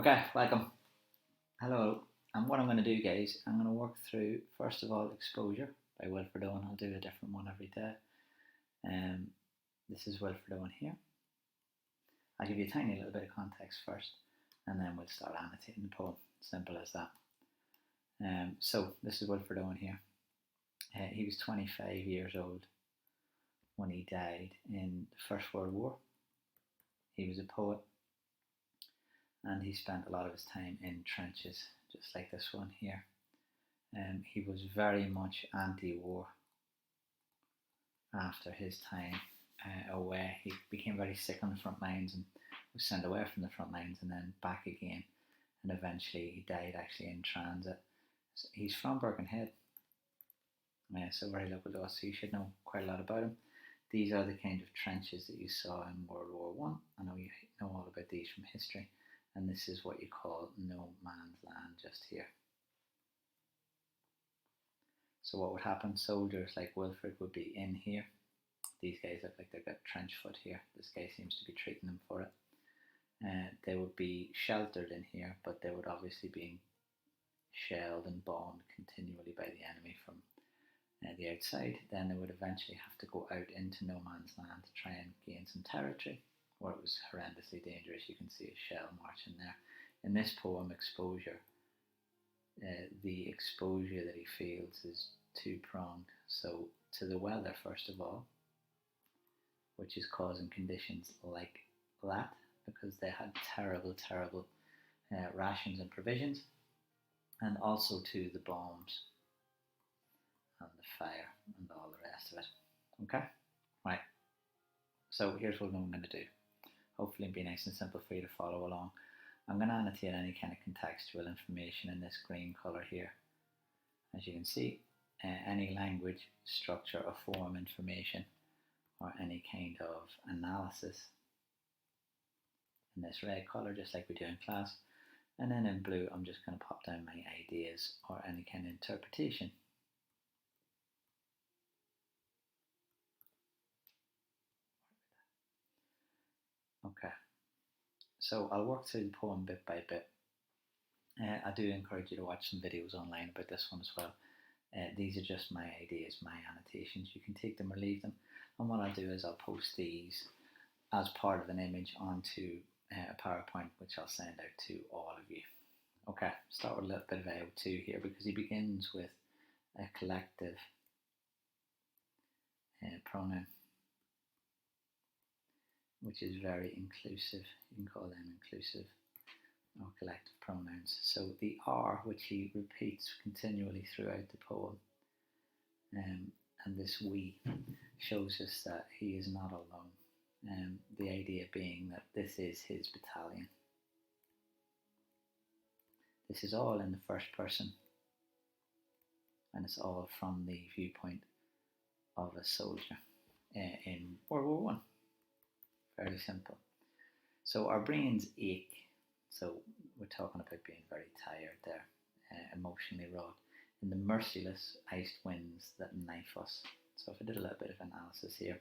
Okay, welcome. Hello. And what I'm going to do, guys, I'm going to work through, first of all, Exposure by Wilfred Owen. I'll do a different one every day. This is Wilfred Owen here. I'll give you a tiny little bit of context first, and then we'll start annotating the poem. Simple as that. So, this is Wilfred Owen here. He was 25 years old when he died in the First World War. He was a poet, and he spent a lot of his time in trenches, just like this one here. He was very much anti-war after his time away. He became very sick on the front lines and was sent away from the front lines and then back again, and eventually he died actually in transit. So he's from Birkenhead, so very local to us, so you should know quite a lot about him. These are the kind of trenches that you saw in World War One. I know you know all about these from history. And this is what you call no man's land just here. So what would happen? Soldiers like Wilfred would be in here. These guys look like they've got trench foot here. This guy seems to be treating them for it. They would be sheltered in here, but they would obviously be shelled and bombed continually by the enemy from the outside. Then they would eventually have to go out into no man's land to try and gain some territory, where it was horrendously dangerous. You can see a shell marching there. In this poem, Exposure, the exposure that he feels is two-pronged. So to the weather, first of all, which is causing conditions like that, because they had terrible, terrible rations and provisions, and also to the bombs and the fire and all the rest of it. Okay? Right. So here's what I'm going to do. Hopefully it'll be nice and simple for you to follow along. I'm going to annotate any kind of contextual information in this green colour here. As you can see, any language, structure or form information or any kind of analysis in this red colour, just like we do in class. And then in blue, I'm just going to pop down my ideas or any kind of interpretation. Okay, so I'll work through the poem bit by bit. I do encourage you to watch some videos online about this one as well. These are just my ideas, my annotations. You can take them or leave them. And what I'll do is I'll post these as part of an image onto a PowerPoint, which I'll send out to all of you. Okay, start with a little bit of AO2 here, because he begins with a collective pronoun, which is very inclusive. You can call them inclusive or collective pronouns. So the R, which he repeats continually throughout the poem, and this we, shows us that he is not alone. The idea being that this is his battalion. This is all in the first person, and it's all from the viewpoint of a soldier in World War One. Fairly simple. So our brains ache. So we're talking about being very tired there, emotionally wrought. In the merciless iced winds that knife us. So if I did a little bit of analysis here,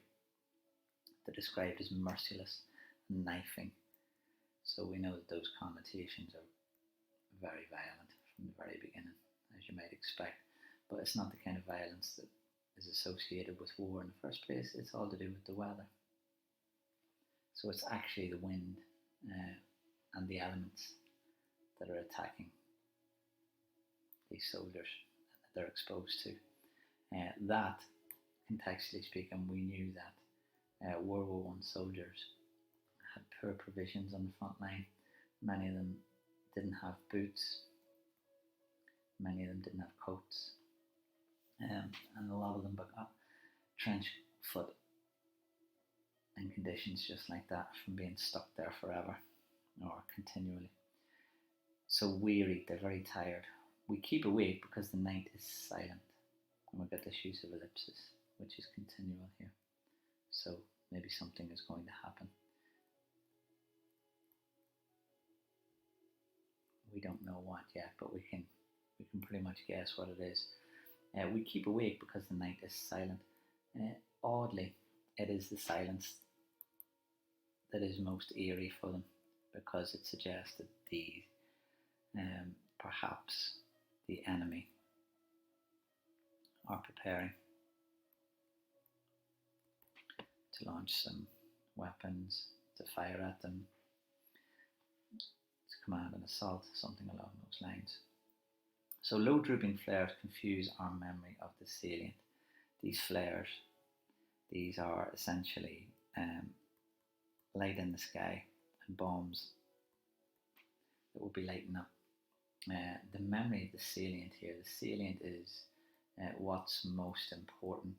they're described as merciless, knifing. So we know that those connotations are very violent from the very beginning, as you might expect. But it's not the kind of violence that is associated with war in the first place. It's all to do with the weather. So it's actually the wind and the elements that are attacking these soldiers that they're exposed to. That, contextually speaking, we knew that World War One soldiers had poor provisions on the front line. Many of them didn't have boots. Many of them didn't have coats. And a lot of them got trench foot and conditions just like that from being stuck there forever or continually. So weary, they're very tired. We keep awake because the night is silent, and we've got this use of ellipsis, which is continual here. So maybe something is going to happen. We don't know what yet, but we can pretty much guess what it is. We keep awake because the night is silent. Oddly, it is the silence that is most eerie for them, because it suggests that perhaps the enemy are preparing to launch some weapons, to fire at them, to command an assault, something along those lines. So low drooping flares confuse our memory of the salient. These flares, these are essentially light in the sky and bombs that will be lighting up. The memory of the salient here, the salient is what's most important.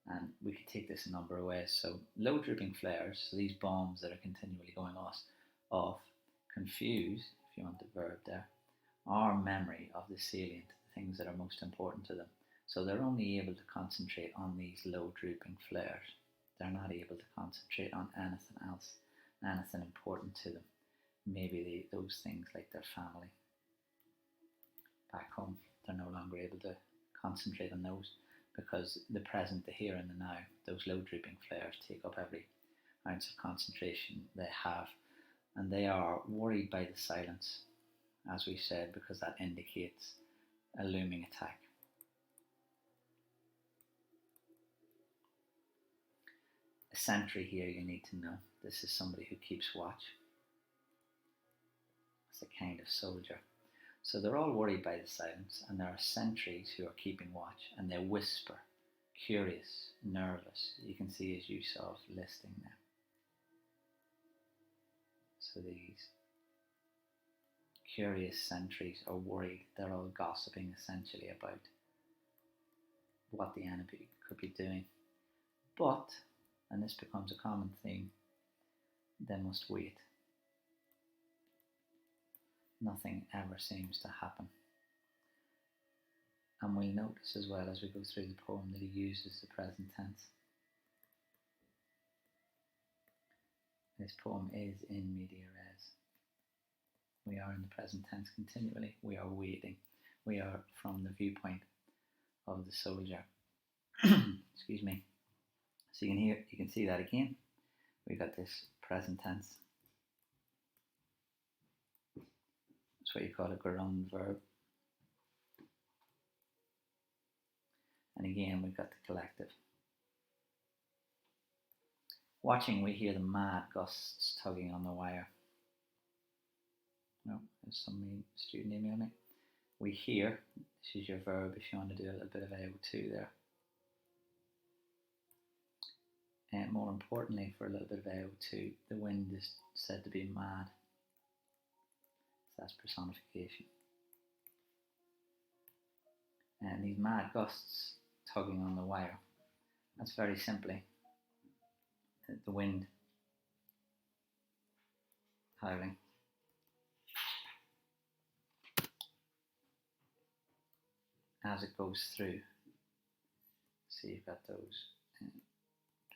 And we could take this a number of ways. So low drooping flares, so these bombs that are continually going off, confuse, if you want the verb there, our memory of the salient, the things that are most important to them. So they're only able to concentrate on these low drooping flares. They're not able to concentrate on anything else, anything important to them. Maybe those things like their family back home, they're no longer able to concentrate on those, because the present, the here and the now, those low drooping flares take up every ounce of concentration they have, and they are worried by the silence, as we said, because that indicates a looming attack. A sentry here, you need to know, this is somebody who keeps watch. It's a kind of soldier. So they're all worried by the silence, and there are sentries who are keeping watch, and they whisper, curious, nervous. You can see as use of listing there. So these curious sentries are worried. They're all gossiping essentially about what the enemy could be doing. But, and this becomes a common theme, they must wait. Nothing ever seems to happen. And we'll notice as well as we go through the poem that he uses the present tense. This poem is in media res. We are in the present tense continually. We are waiting. We are from the viewpoint of the soldier. Excuse me. So you can see that again. We've got this present tense. That's what you call a gerund verb. And again, we've got the collective. Watching, we hear the mad gusts tugging on the wire. No, there's some student email me. We hear, this is your verb if you want to do a little bit of AO2 there. And more importantly, for a little bit of AO2, the wind is said to be mad. So that's personification. And these mad gusts tugging on the wire. That's very simply the wind howling. As it goes through. So you've got those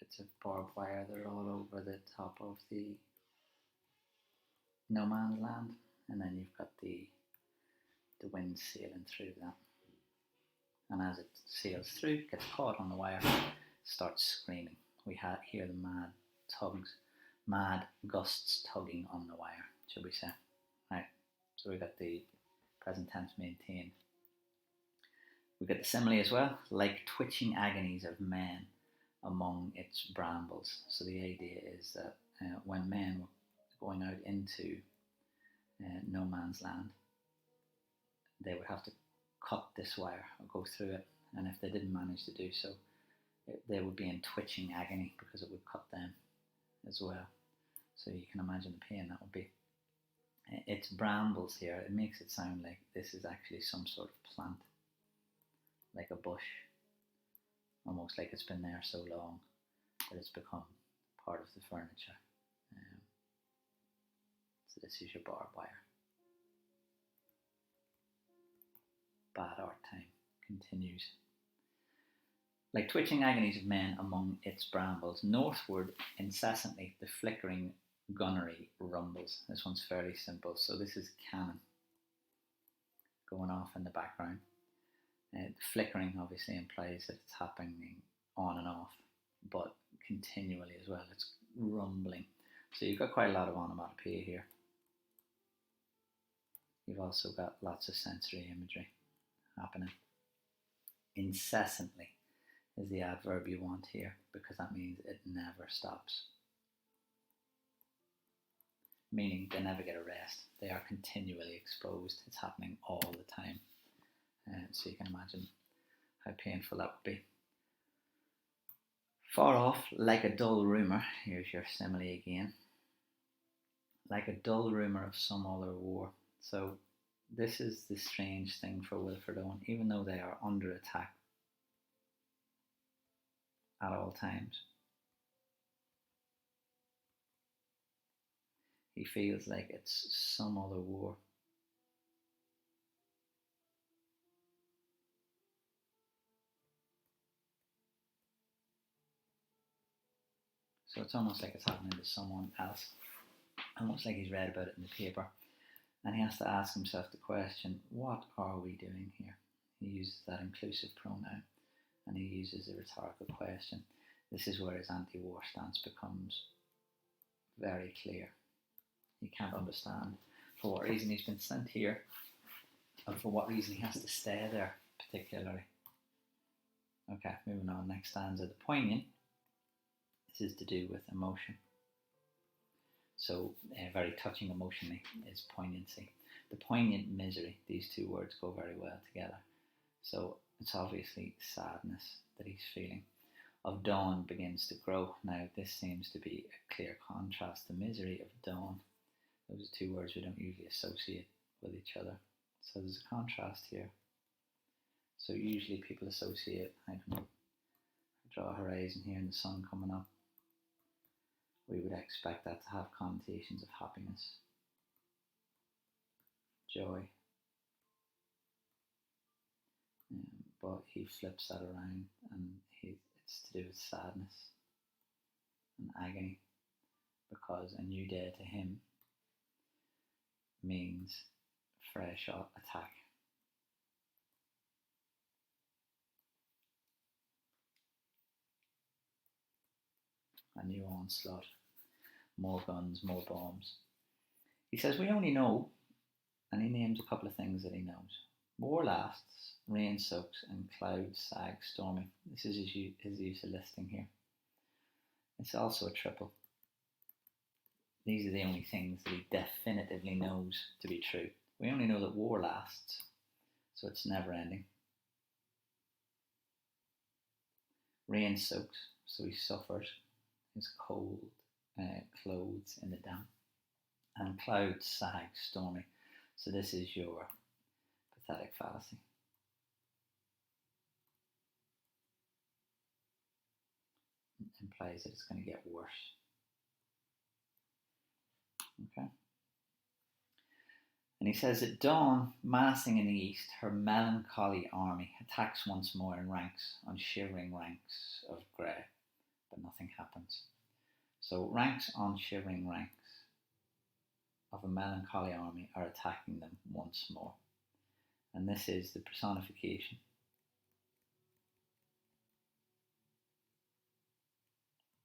bits of barbed wire that are all over the top of the no man's land, and then you've got the wind sailing through that. And as it sails through, gets caught on the wire, starts screaming. We hear the mad gusts tugging on the wire, should we say. Right, so we've got the present tense maintained. We've got the simile as well, like twitching agonies of men among its brambles. So the idea is that when men were going out into no man's land, they would have to cut this wire or go through it, and if they didn't manage to do so, they would be in twitching agony because it would cut them as well. So you can imagine the pain that would be. It's brambles here. It makes it sound like this is actually some sort of plant, like a bush, almost like it's been there so long that it's become part of the furniture. So this is your barbed wire. Bad art time continues. Like twitching agonies of men among its brambles, northward incessantly the flickering gunnery rumbles. This one's fairly simple. So this is cannon going off in the background. The flickering obviously implies that it's happening on and off, but continually as well. It's rumbling. So you've got quite a lot of onomatopoeia here. You've also got lots of sensory imagery happening. Incessantly is the adverb you want here, because that means it never stops. Meaning they never get a rest. They are continually exposed. It's happening all the time. So you can imagine how painful that would be. Far off, like a dull rumour. Here's your simile again. Like a dull rumour of some other war. So this is the strange thing for Wilfred Owen. Even though they are under attack at all times, he feels like it's some other war. So it's almost like it's happening to someone else. Almost like he's read about it in the paper. And he has to ask himself the question, what are we doing here? He uses that inclusive pronoun and he uses a rhetorical question. This is where his anti-war stance becomes very clear. He can't understand for what reason he's been sent here and for what reason he has to stay there particularly. Okay, moving on, next stanza, the poignant. This is to do with emotion. So very touching emotionally is poignancy. The poignant misery, these two words go very well together. So it's obviously sadness that he's feeling. Of dawn begins to grow. Now this seems to be a clear contrast. The misery of dawn. Those are two words we don't usually associate with each other. So there's a contrast here. So usually people associate, I don't know, draw a horizon here and the sun coming up. We would expect that to have connotations of happiness, joy. But he flips that around and it's to do with sadness and agony, because a new day to him means fresh attack. A new onslaught. More guns, more bombs. He says, we only know, and he names a couple of things that he knows. War lasts, rain soaks, and clouds sag stormy. This is his use of listing here. It's also a triple. These are the only things that he definitively knows to be true. We only know that war lasts, so it's never ending. Rain soaks, so he suffers his cold clothes in the damp, and clouds sag stormy. So this is your pathetic fallacy. It implies that it's going to get worse. Okay. And he says, at dawn, massing in the east, her melancholy army attacks once more in ranks on shivering ranks of grey, but nothing happens. So ranks on shivering ranks of a melancholy army are attacking them once more. And this is the personification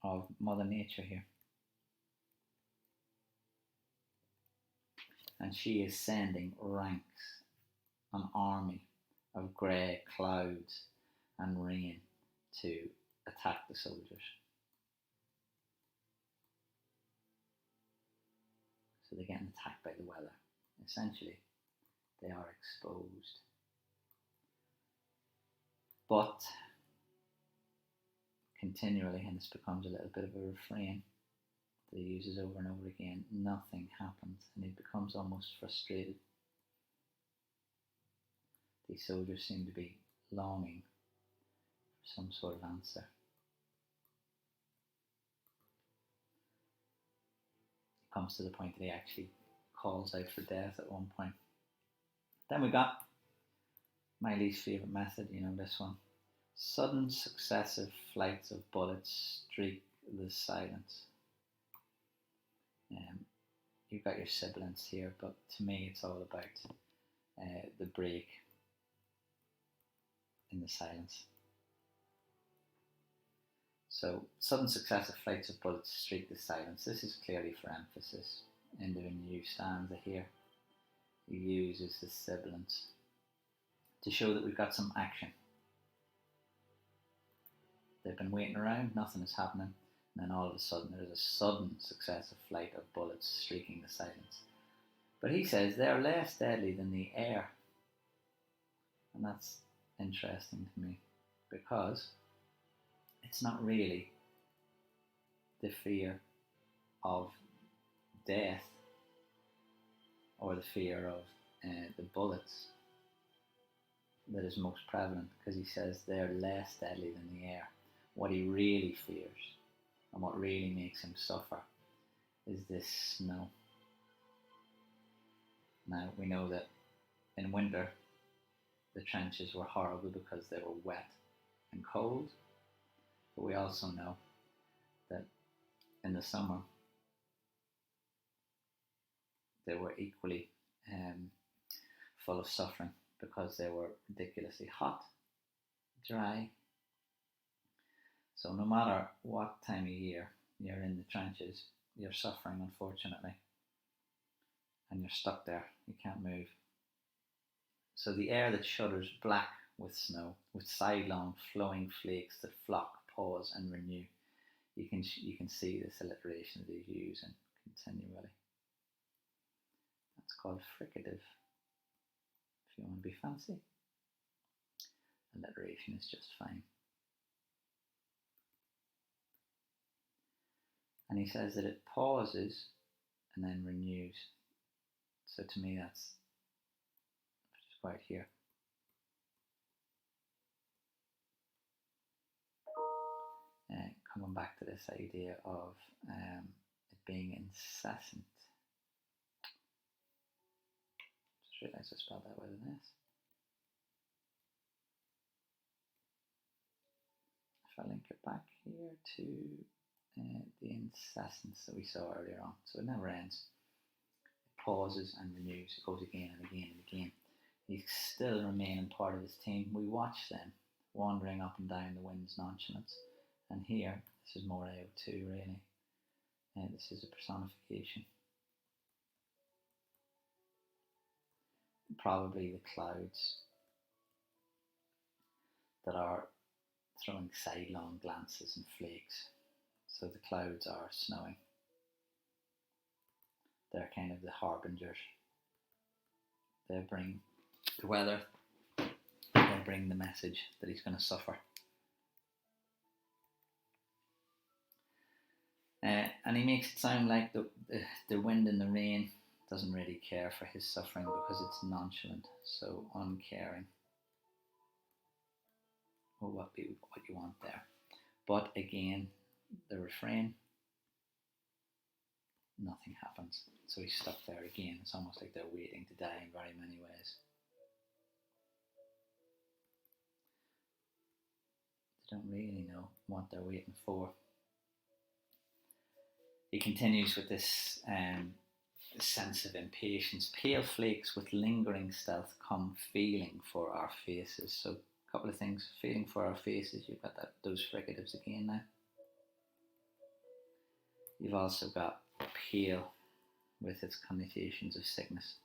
of Mother Nature here. And she is sending ranks, an army of grey clouds and rain to attack the soldiers. So they're getting attacked by the weather. Essentially, they are exposed. But continually, and this becomes a little bit of a refrain that he uses over and over again, nothing happens, and he becomes almost frustrated. These soldiers seem to be longing for some sort of answer. It comes to the point that he actually calls out for death at one point. Then we got my least favourite method, you know this one. Sudden successive flights of bullets streak the silence. You've got your sibilants here, but to me it's all about the break in the silence. So, sudden successive flights of bullets streak the silence. This is clearly for emphasis. In the new stanza here, he uses the sibilants to show that we've got some action. They've been waiting around, nothing is happening, and then all of a sudden there's a sudden successive flight of bullets streaking the silence. But he says they're less deadly than the air. And that's interesting to me, because it's not really the fear of death or the fear of the bullets that is most prevalent, because he says they're less deadly than the air. What he really fears and what really makes him suffer is this snow. Now, we know that in winter the trenches were horrible because they were wet and cold, but we also know that in the summer they were equally full of suffering, because they were ridiculously hot, dry. So no matter what time of year you're in the trenches, you're suffering, unfortunately, and you're stuck there, you can't move. So the air that shudders black with snow, with sidelong flowing flakes that flock, pause and renew. You can see this alliteration that he's using continually. That's called fricative, if you want to be fancy. Alliteration is just fine. And he says that it pauses and then renews. So to me that's right here. Coming back to this idea of it being incessant. Just realised I spelled that with an S. If I link it back here to the incessance that we saw earlier on. So it never ends. It pauses and renews. It goes again and again and again. He's still remaining part of his team. We watch them wandering up and down the wind's nonchalance. And here, this is more AO2 really. This is a personification. Probably the clouds that are throwing sidelong glances and flakes. So the clouds are snowing. They're kind of the harbingers. They bring the weather. They bring the message that he's going to suffer. And he makes it sound like the wind and the rain doesn't really care for his suffering, because it's nonchalant, so uncaring. Or what you want there. But again, the refrain, nothing happens. So he's stuck there again. It's almost like they're waiting to die in very many ways. They don't really know what they're waiting for. He continues with this sense of impatience. Pale flakes with lingering stealth come feeling for our faces. So a couple of things. Feeling for our faces. You've got those fricatives again now. You've also got pale with its connotations of sickness.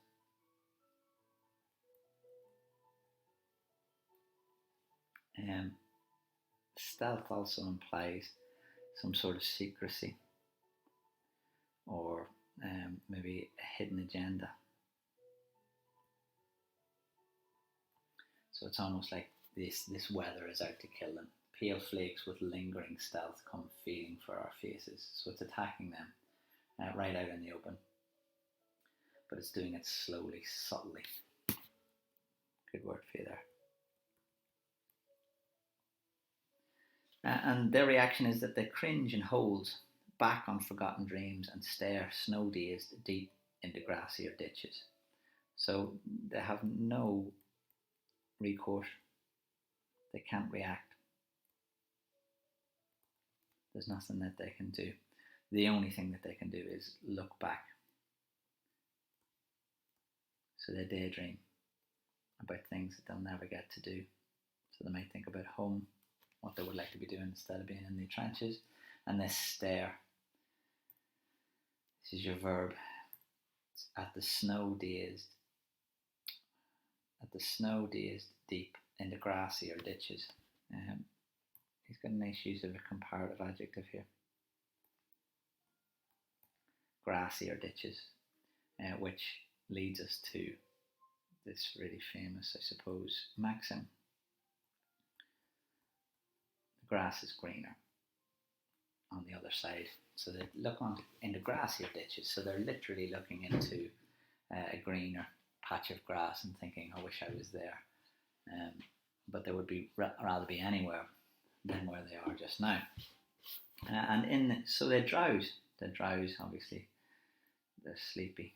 Stealth also implies some sort of secrecy, or maybe a hidden agenda. So it's almost like this weather is out to kill them. Pale flakes with lingering stealth come feeling for our faces. So it's attacking them right out in the open. But it's doing it slowly, subtly. Good word for you there. And their reaction is that they cringe and hold back on forgotten dreams and stare snow-dazed deep into grassier ditches. So they have no recourse. They can't react. There's nothing that they can do. The only thing that they can do is look back. So they daydream about things that they'll never get to do. So they might think about home, what they would like to be doing instead of being in the trenches. And this stare, this is your verb. It's at the snow dazed deep in the grassy or ditches. He's got a nice use of a comparative adjective here. Grassy or ditches, which leads us to this really famous, I suppose, maxim. The grass is greener on the other side. So they look on in the grassy ditches, so they're literally looking into a greener patch of grass and thinking, I wish I was there. But they would be rather be anywhere than where they are just now. So they drowse. They drowse, obviously. They're sleepy.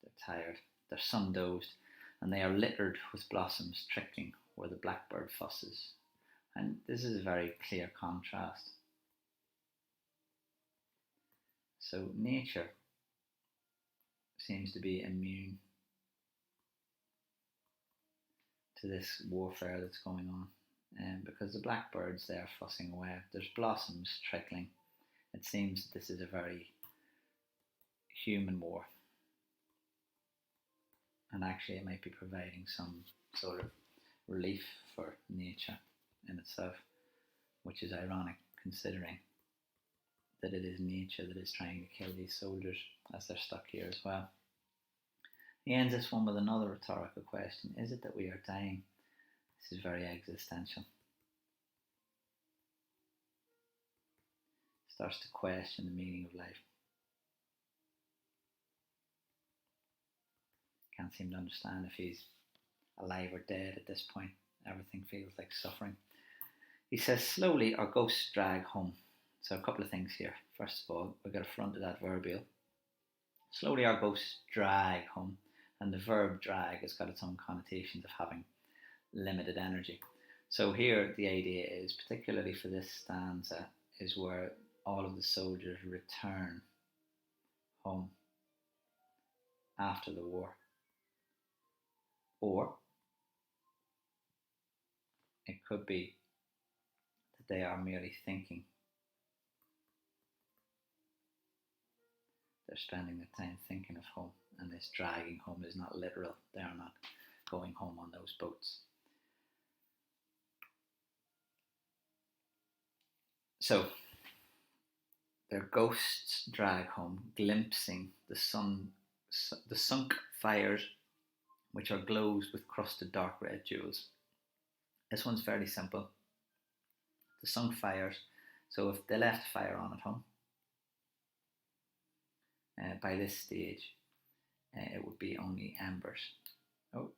They're tired. They're sun-dozed. And they are littered with blossoms trickling where the blackbird fusses. And this is a very clear contrast. So nature seems to be immune to this warfare that's going on, because the blackbird's there fussing away. There's blossoms trickling. It seems this is a very human war, and actually it might be providing some sort of relief for nature in itself, which is ironic considering that it is nature that is trying to kill these soldiers as they're stuck here as well. He ends this one with another rhetorical question. Is it that we are dying? This is very existential. Starts to question the meaning of life. Can't seem to understand if he's alive or dead at this point. Everything feels like suffering. He says, slowly our ghosts drag home. So a couple of things here. First of all, we've got a front of that verbial. Slowly our ghosts drag home. And the verb drag has got its own connotations of having limited energy. So here the idea is, particularly for this stanza, is where all of the soldiers return home after the war. Or it could be that they are merely thinking. They're spending their time thinking of home, and this dragging home is not literal. They are not going home on those boats. So their ghosts drag home, glimpsing the sunk fires, which are glows with crusted dark red jewels. This one's fairly simple. The sunk fires. So if they left fire on at home, by this stage, it would be only embers. Oh.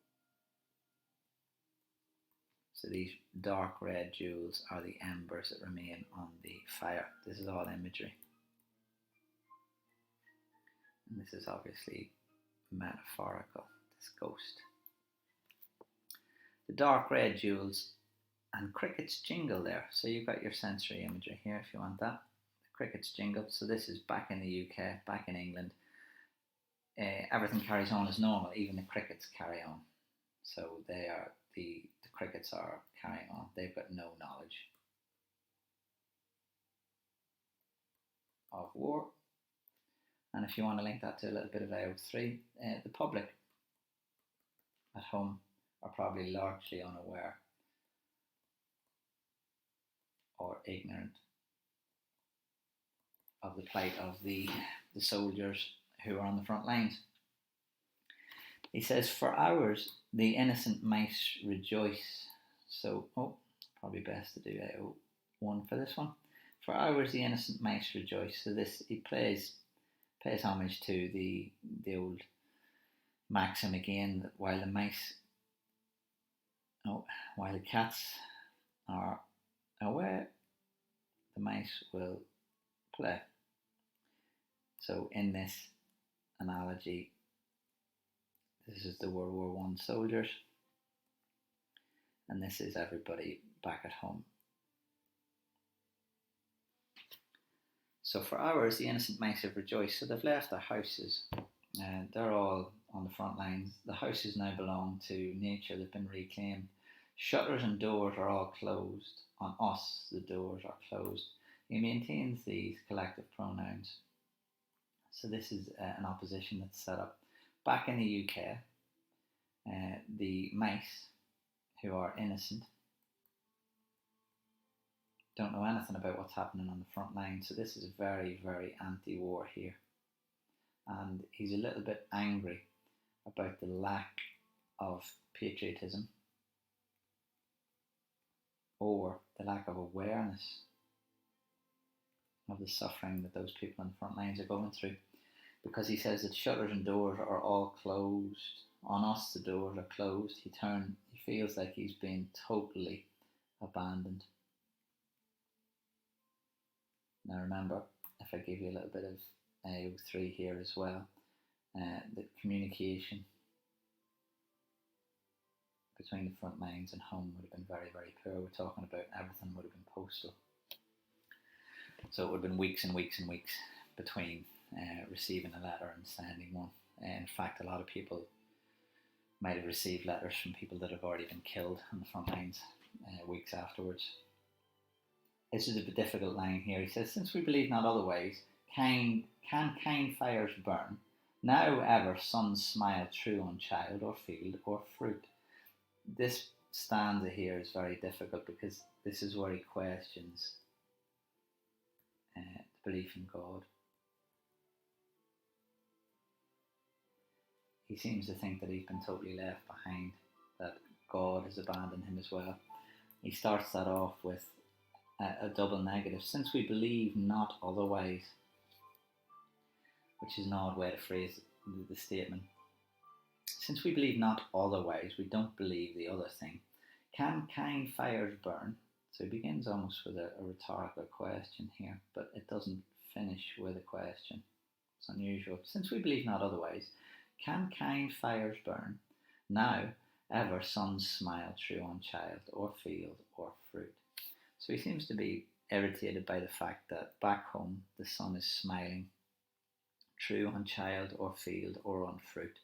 So these dark red jewels are the embers that remain on the fire. This is all imagery. And this is obviously metaphorical, this ghost. The dark red jewels and crickets jingle there. So you've got your sensory imagery here if you want that. The crickets jingle. So this is back in the UK, back in England. Everything carries on as normal, even the crickets carry on. So they are the crickets are carrying on. They've got no knowledge of war. And if you want to link that to a little bit of AO3, the public at home are probably largely unaware or ignorant of the plight of the soldiers who are on the front lines. He says, for hours the innocent mice rejoice. So, probably best to do AO1 for this one. For hours the innocent mice rejoice. So this, he pays homage to the old maxim again, that while the cats are away, the mice will play. So in this analogy, this is the World War I soldiers, and this is everybody back at home. So for hours the innocent mice have rejoiced. So they've left their houses, and they're all on the front lines. The houses now belong to nature. They've been reclaimed. Shutters and doors are all closed. On us, the doors are closed. He maintains these collective pronouns. So this is an opposition that's set up. Back in the UK, the mice, who are innocent, don't know anything about what's happening on the front line. So this is very, very anti-war here. And he's a little bit angry about the lack of patriotism or the lack of awareness of the suffering that those people on the front lines are going through. Because he says that shutters and doors are all closed. On us, the doors are closed. He feels like he's been totally abandoned. Now remember, if I give you a little bit of AO3 here as well, the communication between the front lines and home would have been very, very poor. We're talking about everything would have been postal. So it would have been weeks and weeks and weeks between receiving a letter and sending one. In fact, a lot of people might have received letters from people that have already been killed on the front lines weeks afterwards. This is a difficult line here. He says, since we believe not otherwise, can kind fires burn? Now ever suns smile true on child or field or fruit? This stanza here is very difficult because this is where he questions the belief in God. He seems to think that he's been totally left behind, that God has abandoned him as well. He starts that off with a double negative. Since we believe not otherwise, which is an odd way to phrase the statement. Since we believe not otherwise, we don't believe the other thing. Can kind fires burn? So he begins almost with a rhetorical question here, but it doesn't finish with a question. It's unusual. Since we believe not otherwise, can kind fires burn? Now ever suns smile true on child or field or fruit? So he seems to be irritated by the fact that back home the sun is smiling true on child or field or on fruit,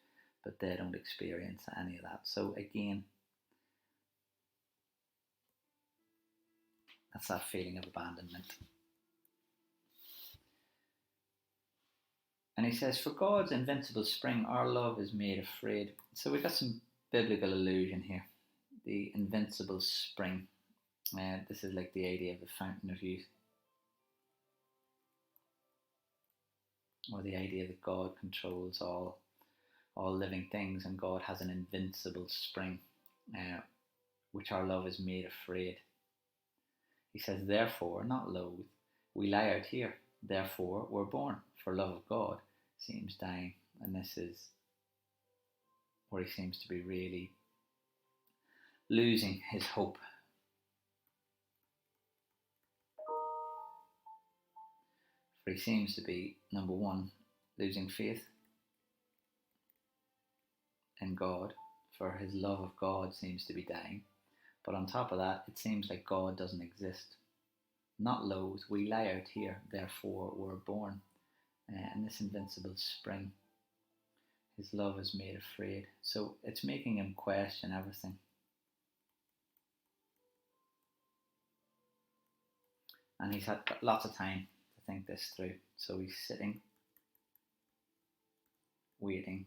but they don't experience any of that. So again, that's that feeling of abandonment. And he says, for God's invincible spring, our love is made afraid. So we've got some biblical allusion here. The invincible spring. This is like the idea of the fountain of youth. Or the idea that God controls all living things and God has an invincible spring, which our love is made afraid. He says, therefore, not loath, we lie out here. Therefore, we're born, for love of God seems dying. And this is where he seems to be really losing his hope. For he seems to be, number one, losing faith in God, for his love of God seems to be dying. But on top of that, it seems like God doesn't exist. Not loath, we lie out here, therefore we're born. And this invincible spring, his love is made afraid. So it's making him question everything. And he's had lots of time to think this through. So he's sitting, waiting,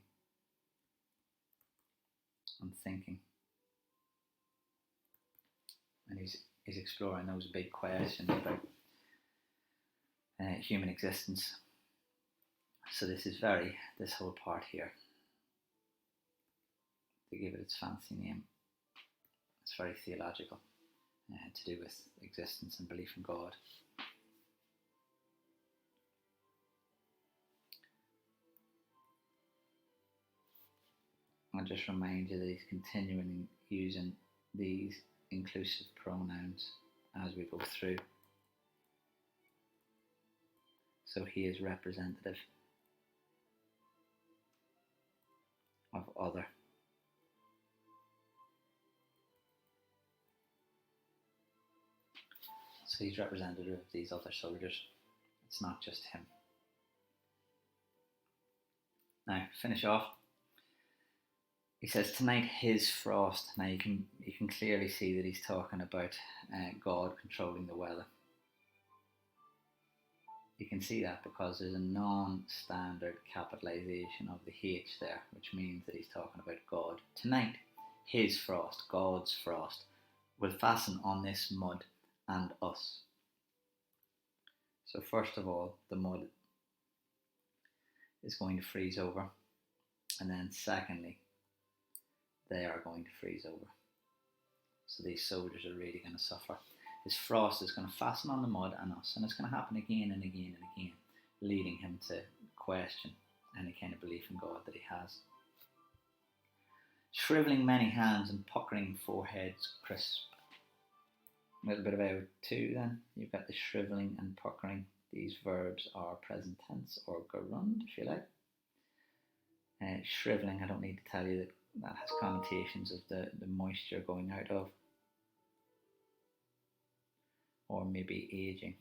and thinking. And he's exploring those big questions about human existence. So this whole part here, to give it its fancy name, it's very theological, to do with existence and belief in God. I'll just remind you that he's continuing using these inclusive pronouns as we go through. So he is representative of other. So he's representative of these other soldiers. It's not just him. Now, finish off. He says, tonight his frost. Now you can clearly see that he's talking about God controlling the weather. You can see that because there's a non-standard capitalization of the H there, which means that he's talking about God. Tonight, his frost, God's frost, will fasten on this mud and us. So first of all, the mud is going to freeze over, and then secondly, they are going to freeze over. So these soldiers are really going to suffer. His frost is going to fasten on the mud and us, and it's going to happen again and again and again, leading him to question any kind of belief in God that he has. Shrivelling many hands and puckering foreheads crisp. A little bit about two then. You've got the shrivelling and puckering. These verbs are present tense or gerund, if you like. Shrivelling, I don't need to tell you that has connotations of the moisture going out of, or maybe aging.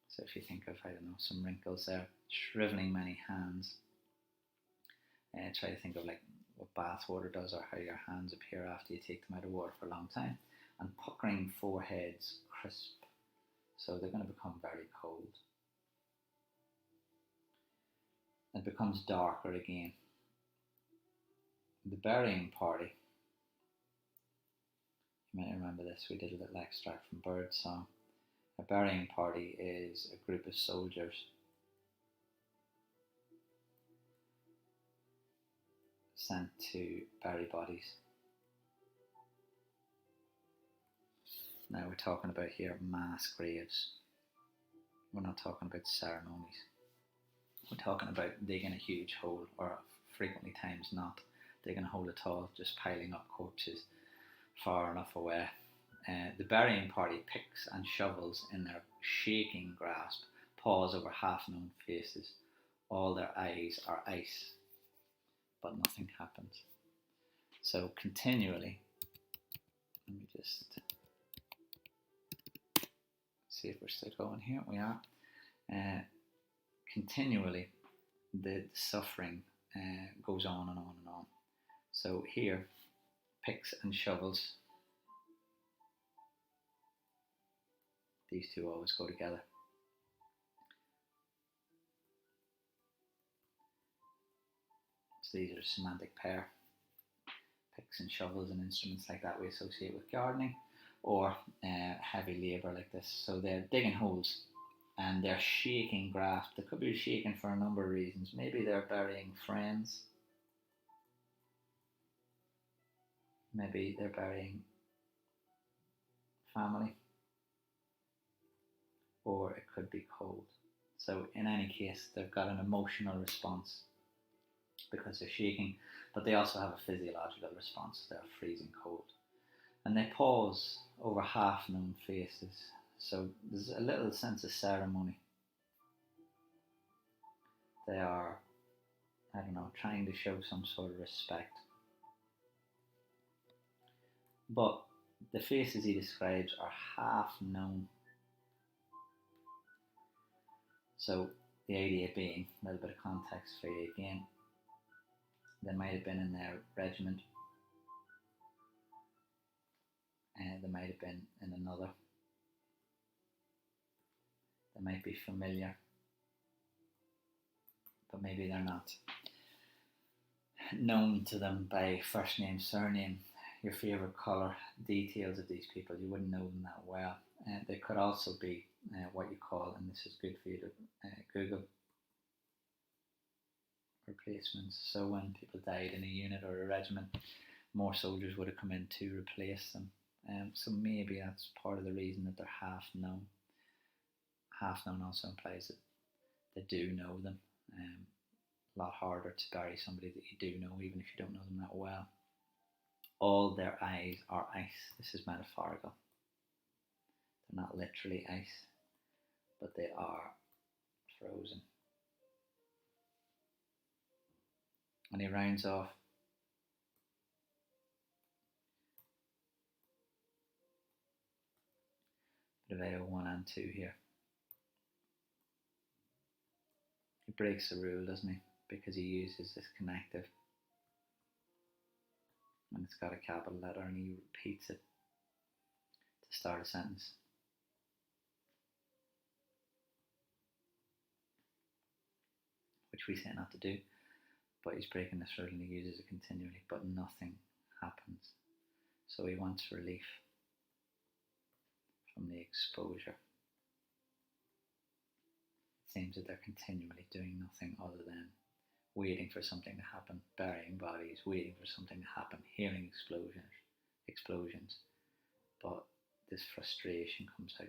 So if you think of, I don't know, some wrinkles there, shrivelling many hands. Try to think of like what bath water does, or how your hands appear after you take them out of water for a long time. And puckering foreheads crisp. So they're going to become very cold. It becomes darker again. The burying party. You might remember this, we did a little extract from Birdsong. A burying party is a group of soldiers sent to bury bodies. Now we're talking about here mass graves. We're not talking about ceremonies. We're talking about digging a huge hole, or frequently times not digging a hole at all, just piling up corpses far enough away. The burying party picks and shovels in their shaking grasp, pause over half-known faces. All their eyes are ice, but nothing happens. So continually, let me just see if we're still going here. We are. Continually, the suffering goes on and on and on. So here, picks and shovels. These two always go together. So these are a semantic pair. Picks and shovels and instruments like that we associate with gardening, or heavy labour like this. So they're digging holes and they're shaking grasp. They could be shaking for a number of reasons. Maybe they're burying friends. Maybe they're burying family. Or it could be cold. So in any case, they've got an emotional response because they're shaking, but they also have a physiological response. They're freezing cold. And they pause over half-known faces. So there's a little sense of ceremony. They are, I don't know, trying to show some sort of respect. But the faces he describes are half-known. So the idea being, a little bit of context for you again, they might have been in their regiment, they might have been in another, they might be familiar, but maybe they're not known to them by first name, surname, your favourite colour, details of these people. You wouldn't know them that well. They could also be what you call, and this is good for you to Google, replacements. So when people died in a unit or a regiment, more soldiers would have come in to replace them. So maybe that's part of the reason that they're half known. Half known also implies that they do know them. A lot harder to bury somebody that you do know, even if you don't know them that well. All their eyes are ice. This is metaphorical. They're not literally ice, but they are frozen. And he rounds off. Bit of AO1 and 2 here. He breaks the rule, doesn't he? Because he uses this connective. and it's got a capital letter, and he repeats it to start a sentence. Which we say not to do, but he's breaking this rule and he uses it continually, but nothing happens. So he wants relief from the exposure. It seems that they're continually doing nothing other than waiting for something to happen, burying bodies, waiting for something to happen, hearing explosions. But this frustration comes out.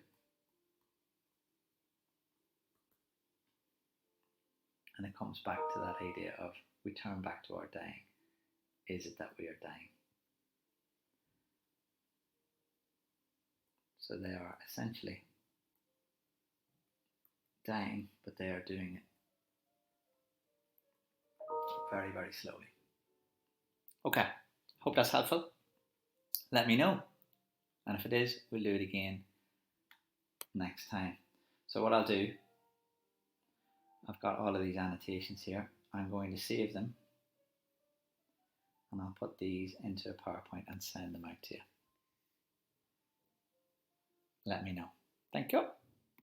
And it comes back to that idea of we turn back to our dying. Is it that we are dying? So they are essentially dying, but they are doing it very, very slowly. Okay, hope that's helpful. Let me know. And if it is, we'll do it again next time. So what I'll do, I've got all of these annotations here. I'm going to save them, and I'll put these into a PowerPoint and send them out to you. Let me know. Thank you.